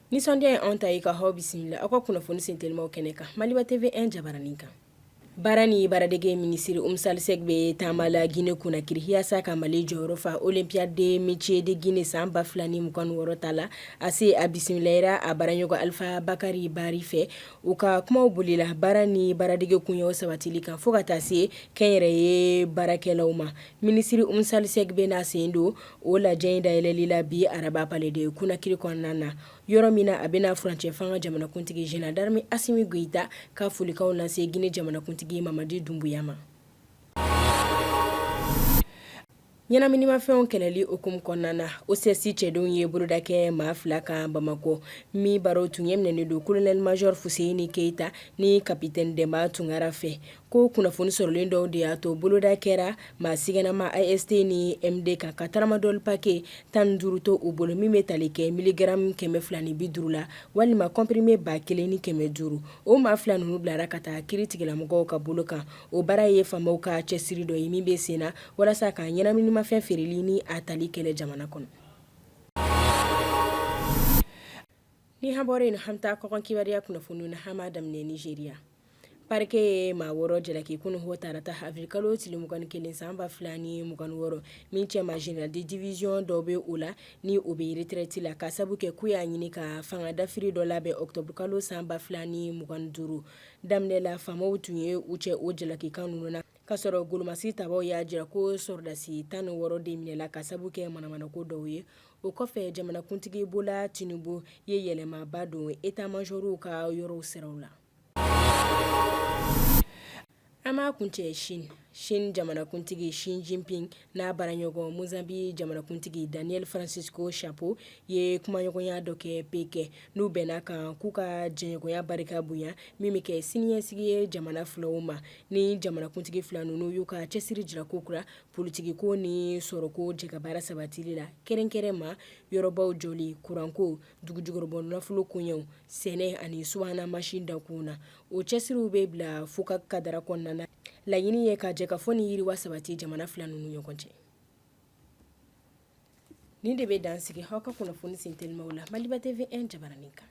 Nisɔndiya ye anw ta ye ka aw bisimila aw ka kunnafoni sentelima kɛnɛ kan Maliba TV 1 jabaranin kan. Baara ni baaradege minisiri Umusali Sek bɛ taama la Guinée Conakry yaasa ka Mali jɔyɔrɔ fa Olympiade des métiers de Guinée san 2026 ta la a se a bisimilayira a baaraɲɔgɔn Alifa Bakari Bari fɛ u ka kumaw bolila baara ni baaradege kunyaw sabatili kan fo ka taa se kɛnyɛrɛye baarakɛlaw ma. Minisiri Umusali Sek bɛ na sen don o lajɛ in dayɛlɛli la bi araba palais de Conakry kɔnɔna na yɔrɔ min na a bɛna furancɛ fanga jamanakuntigi Général Assimi Goïta ka folikaw lase Guinée jamanakuntigi Mamadi Doumbouya ma. Ɲɛnaminimafɛnw kɛlɛli okumu kɔnɔna na OCS cɛdenw ye boloda kɛ maa 2 kan Bamako min baro tun ye minɛnen don colonel major Fuseni Keita ni capitaine Demba Tunkara fɛ ko kunnafoni sɔrɔlen dɔw de y'a to boloda kɛra maa sigɛnama AST ni MD kan ka tramadol paquet 15 to u bolo min bɛ tali kɛ miligram 250 la walima comprimé 1500 o maa 2 ninnu bilara ka taa kiiri tigilamɔgɔw ka bolo kan o baara ye faamaw ka cɛsiri dɔ ye min bɛ sen na walasa ka ɲɛnaminimafɛn feereli ni a tali kɛlɛ jamana kɔnɔ. Ni habore in hamta kɔkɔn kibaruya kunnafoni na hama daminɛ Nigeria. Parquet ye maa 6 jalaki kunu ho tarata avril kalo tile 21 san 2026 min cɛma général de division dɔ bɛ o la ni o bɛ retraite la ka sabu kɛ k'u y'a ɲini ka fanga dafiri dɔ labɛn octobre kalo san 2025 daminɛ la faamaw tun ye u cɛ o jalakikan ninnu na ka sɔrɔ golomasi tabaw y'a jira ko sɔrdasi 16 de minɛla ka sabu kɛ manamanako dɔw ye. O kɔfɛ jamanakuntigi Bola Tinubu ye yɛlɛmaba don état majorw ka yɔrɔw siraw la. Ama kuncɛ Chine jamanakuntigi Xi Jinping n'a baaraɲɔgɔn Mozambique jamanakuntigi Daniel Francisco Chapo ye kumaɲɔgɔnya dɔ kɛ Pékin n'u bɛnna kan k'u ka jɛɲɔgɔnya barika bonya min bɛ kɛ siniɲɛsigi ye jamana filaw ma ni jamanakuntigi fila ninnu y'u ka cɛsiri jira ko kura politigiko ni sɔrɔko jɛkabaara sabatili la kɛrɛnkɛrɛn ma yɔrɔbaw jɔli kuranko dugujukɔrɔbɔ nafolo koɲɛw sɛnɛ ani subahana mansin dakun na o cɛsiriw bɛ bila fo ka kadara kɔnɔna na laɲini ye ka jɛkafɔ ni yiriwa sabati jamana fila ninnu ɲɔgɔn cɛ. Nin de bɛ dan sigi aw ka kunnafoni sentelimaw la Maliba TV 1 jabaranin kan.